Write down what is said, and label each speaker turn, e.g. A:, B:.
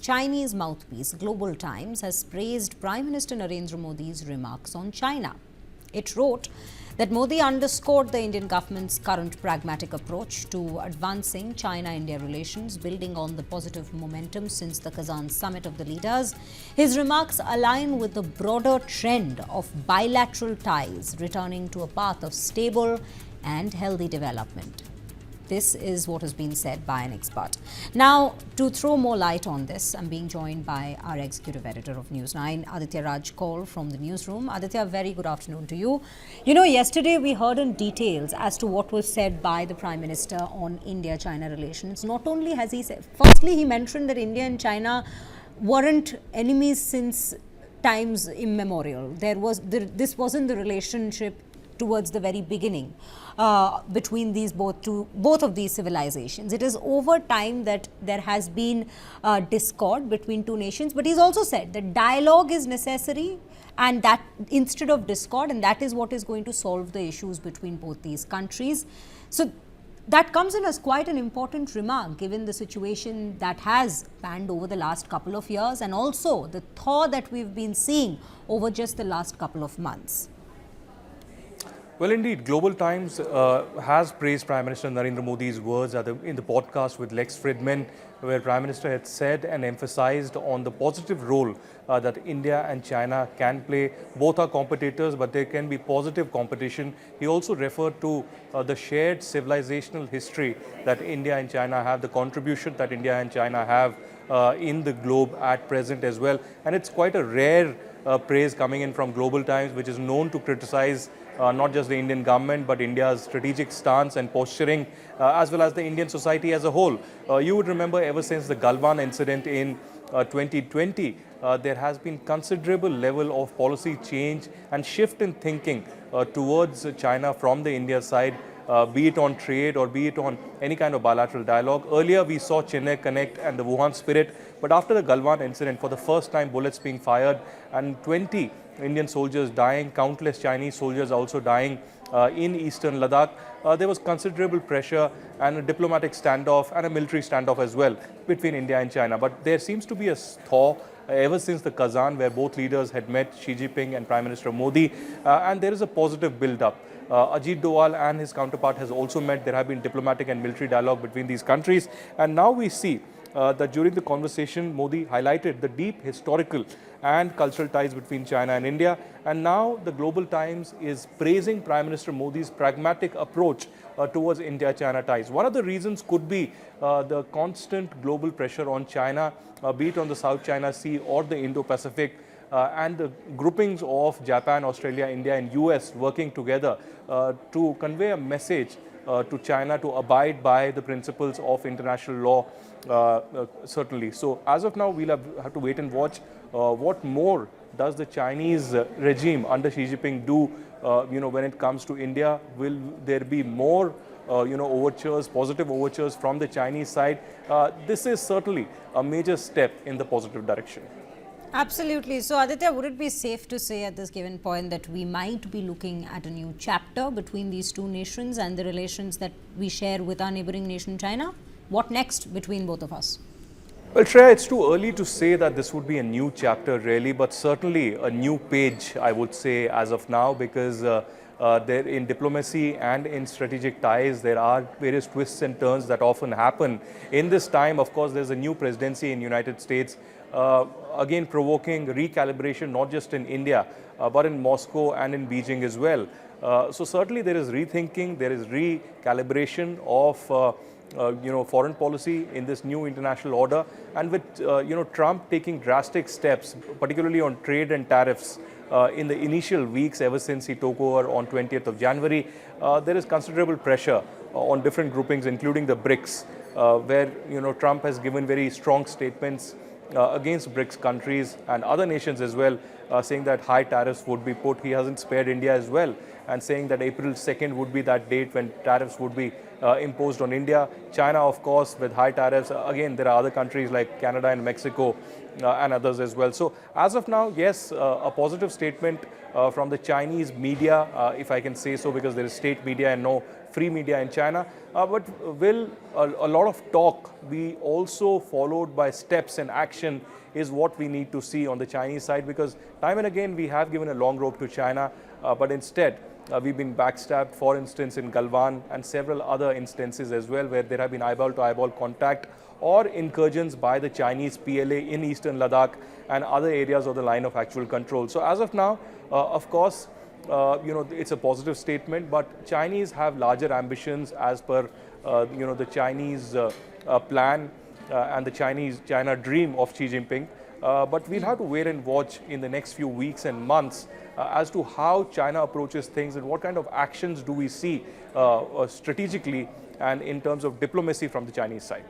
A: Chinese mouthpiece, Global Times, has praised Prime Minister Narendra Modi's remarks on China. It wrote that Modi underscored the Indian government's current pragmatic approach to advancing China-India relations, building on the positive momentum since the Kazan summit of the leaders. His remarks align with the broader trend of bilateral ties returning to a path of stable and healthy development. This is what has been said by an expert. Now, to throw more light on this, I'm being joined by our executive editor of News9, Aditya Raj Kaul from the newsroom. Aditya, very good afternoon to you. You know, yesterday we heard in details as to what was said by the Prime Minister on India-China relations. Not only has he said, firstly, he mentioned that India and China weren't enemies since times immemorial. This wasn't the relationship towards the very beginning between both of these civilizations. It is over time that there has been discord between two nations, but he's also said that dialogue is necessary and that instead of discord, and that is what is going to solve the issues between both these countries. So that comes in as quite an important remark given the situation that has panned over the last couple of years and also the thaw that we've been seeing over just the last couple of months.
B: Well, indeed, Global Times has praised Prime Minister Narendra Modi's words in the podcast with Lex Fridman, where Prime Minister had said and emphasized on the positive role that India and China can play. Both are competitors, but there can be positive competition. He also referred to the shared civilizational history that India and China have, the contribution that India and China have in the globe at present as well. And it's quite a rare praise coming in from Global Times, which is known to criticize not just the Indian government, but India's strategic stance and posturing, as well as the Indian society as a whole. You would remember ever since the Galwan incident in 2020, there has been considerable level of policy change and shift in thinking towards China from the India side, be it on trade or be it on any kind of bilateral dialogue. Earlier, we saw Chennai Connect and the Wuhan Spirit, but after the Galwan incident, for the first time, bullets being fired and 20 Indian soldiers dying, countless Chinese soldiers also dying in eastern Ladakh. There was considerable pressure and a diplomatic standoff and a military standoff as well between India and China. But there seems to be a thaw ever since the Kazan, where both leaders had met, Xi Jinping and Prime Minister Modi, and there is a positive build-up. Ajit Doval and his counterpart has also met. There have been diplomatic and military dialogue between these countries. And now we see that during the conversation, Modi highlighted the deep historical and cultural ties between China and India. And now the Global Times is praising Prime Minister Modi's pragmatic approach towards India-China ties. One of the reasons could be the constant global pressure on China, be it on the South China Sea or the Indo-Pacific, and the groupings of Japan, Australia, India and US working together to convey a message to China to abide by the principles of international law, certainly. So as of now, we'll have to wait and watch what more does the Chinese regime under Xi Jinping do, when it comes to India. Will there be more, overtures, positive overtures from the Chinese side? This is certainly a major step in the positive direction.
A: Absolutely. So, Aditya, would it be safe to say at this given point that we might be looking at a new chapter between these two nations and the relations that we share with our neighboring nation, China? What next between both of us?
B: Well, Shreya, it's too early to say that this would be a new chapter really, but certainly a new page, I would say, as of now, because there in diplomacy and in strategic ties, there are various twists and turns that often happen. In this time, of course, there's a new presidency in United States, again provoking recalibration, not just in India, but in Moscow and in Beijing as well. So certainly there is rethinking, there is recalibration of foreign policy in this new international order, and with Trump taking drastic steps, particularly on trade and tariffs in the initial weeks ever since he took over on 20th of January, there is considerable pressure on different groupings, including the BRICS, where Trump has given very strong statements against BRICS countries and other nations as well, saying that high tariffs would be put. He hasn't spared India as well, and saying that April 2nd would be that date when tariffs would be imposed on India. China, of course, with high tariffs. Again, there are other countries like Canada and Mexico and others as well. So as of now, yes, a positive statement from the Chinese media, if I can say so, because there is state media and no free media in China. But will a lot of talk be also followed by steps and action is what we need to see on the Chinese side, because time and again we have given a long rope to China, but instead we've been backstabbed, for instance, in Galwan and several other instances as well, where there have been eyeball-to-eyeball contact or incursions by the Chinese PLA in eastern Ladakh and other areas of the line of actual control. So as of now, of course, it's a positive statement, but Chinese have larger ambitions as per, the Chinese plan and the China dream of Xi Jinping. But we'll have to wait and watch in the next few weeks and months as to how China approaches things and what kind of actions do we see strategically and in terms of diplomacy from the Chinese side.